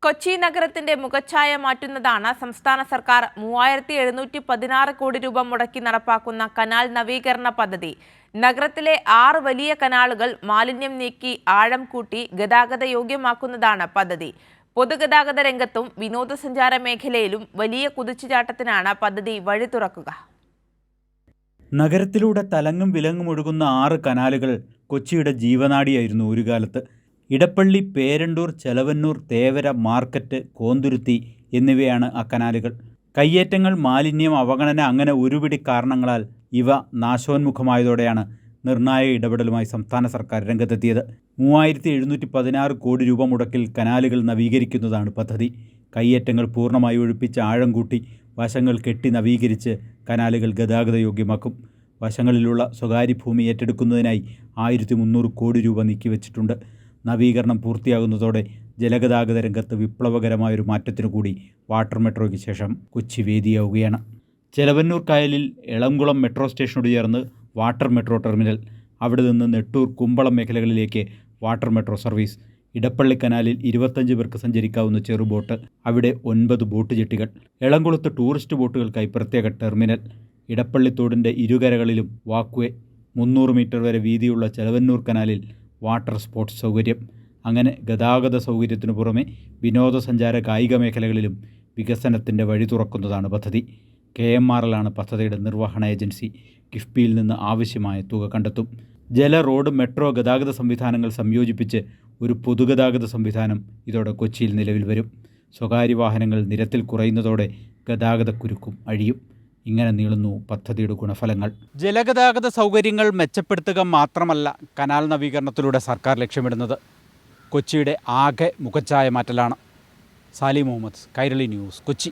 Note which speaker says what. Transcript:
Speaker 1: കൊച്ചി നഗരത്തിന്റെ മുഖച്ഛായ മാറ്റുന്നതാണ് സംസ്ഥാന സർക്കാർ 3716 കോടി രൂപ മുടക്കി നടപ്പാക്കുന്ന കനാൽ നവീകരണ പദ്ധതി. നഗരത്തിലെ 6 വലിയ കനാലുകൾ മാലിന്യം നീക്കി ആഴം കൂട്ടി ഗതാഗത യോഗ്യമാക്കുന്നതാണ് പദ്ധതി. പൊതുഗതാഗത രംഗത്തും വിനോദസഞ്ചാര മേഖലയിലും വലിയ കുതിച്ചുചാട്ടത്തിനാണ് പദ്ധതി വഴി തുറക്കുക.
Speaker 2: നഗരത്തിലൂടെ തലങ്ങും വിലങ്ങും ഒഴുകുന്ന 6 കനാലുകൾ കൊച്ചിയുടെ ജീവനാഡിയായിരുന്നു ഒരു കാലത്ത്. ഇടപ്പള്ളി, പേരണ്ടൂർ, ചെലവന്നൂർ, തേവര, മാർക്കറ്റ്, കോന്തുരുത്തി എന്നിവയാണ് ആ കനാലുകൾ. കയ്യേറ്റങ്ങൾ, മാലിന്യം, അവഗണന അങ്ങനെ ഒരുപിടി കാരണങ്ങളാൽ ഇവ നാശോന്മുഖമായതോടെയാണ് നിർണായക ഇടപെടലുമായി സംസ്ഥാന സർക്കാർ രംഗത്തെത്തിയത്. 3716 കോടി രൂപ മുടക്കിൽ കനാലുകൾ നവീകരിക്കുന്നതാണ് പദ്ധതി. കയ്യേറ്റങ്ങൾ പൂർണ്ണമായി ഒഴിപ്പിച്ച് ആഴം കൂട്ടി വശങ്ങൾ കെട്ടി നവീകരിച്ച് കനാലുകൾ ഗതാഗത യോഗ്യമാക്കും. വശങ്ങളിലുള്ള സ്വകാര്യ ഭൂമി ഏറ്റെടുക്കുന്നതിനായി 1300 കോടി രൂപ നീക്കിവെച്ചിട്ടുണ്ട്. നവീകരണം പൂർത്തിയാകുന്നതോടെ ജലഗതാഗത രംഗത്ത് വിപ്ലവകരമായൊരു മാറ്റത്തിനു കൂടി വാട്ടർ മെട്രോയ്ക്ക് ശേഷം കൊച്ചി വേദിയാവുകയാണ്. ചെലവന്നൂർ കായലിൽ എളംകുളം മെട്രോ സ്റ്റേഷനോട് ചേർന്ന് വാട്ടർ മെട്രോ ടെർമിനൽ, അവിടെ നിന്ന് നെട്ടൂർ, കുമ്പളം മേഖലകളിലേക്ക് വാട്ടർ മെട്രോ സർവീസ്. ഇടപ്പള്ളി കനാലിൽ 25 പേർക്ക് സഞ്ചരിക്കാവുന്ന ചെറുബോട്ട്, അവിടെ 9 ബോട്ട് ജെട്ടികൾ. എളംകുളത്ത് ടൂറിസ്റ്റ് ബോട്ടുകൾക്കായി പ്രത്യേക ടെർമിനൽ. ഇടപ്പള്ളിത്തോടിൻ്റെ ഇരുകരകളിലും വാക്വേ. 300 മീറ്റർ വരെ വീതിയുള്ള ചെലവന്നൂർ കനാലിൽ വാട്ടർ സ്പോർട്സ് സൗകര്യം. അങ്ങനെ ഗതാഗത സൗകര്യത്തിനു പുറമെ വിനോദസഞ്ചാര കായിക മേഖലകളിലും വികസനത്തിൻ്റെ വഴി തുറക്കുന്നതാണ് പദ്ധതി. KMRL പദ്ധതിയുടെ നിർവഹണ ഏജൻസി. കിഫ്ബിയിൽ നിന്ന് ആവശ്യമായ തുക കണ്ടെത്തും. ജല, റോഡ്, മെട്രോ ഗതാഗത സംവിധാനങ്ങൾ സംയോജിപ്പിച്ച് ഒരു പൊതുഗതാഗത സംവിധാനം ഇതോടെ കൊച്ചിയിൽ നിലവിൽ വരും. സ്വകാര്യ വാഹനങ്ങൾ നിരത്തിൽ കുറയുന്നതോടെ ഗതാഗതക്കുരുക്കും അഴിയും. ഇങ്ങനെ നീളുന്നു പദ്ധതിയുടെ ഗുണഫലങ്ങൾ. ജലഗതാഗത സൗകര്യങ്ങൾ മെച്ചപ്പെടുത്തുക മാത്രമല്ല കനാൽ നവീകരണത്തിലൂടെ സർക്കാർ ലക്ഷ്യമിടുന്നത്. കൊച്ചിയുടെ ആകെ മുഖച്ഛായ മാറ്റലാണ്. സാലി മുഹമ്മദ്, കൈരളി ന്യൂസ്, കൊച്ചി.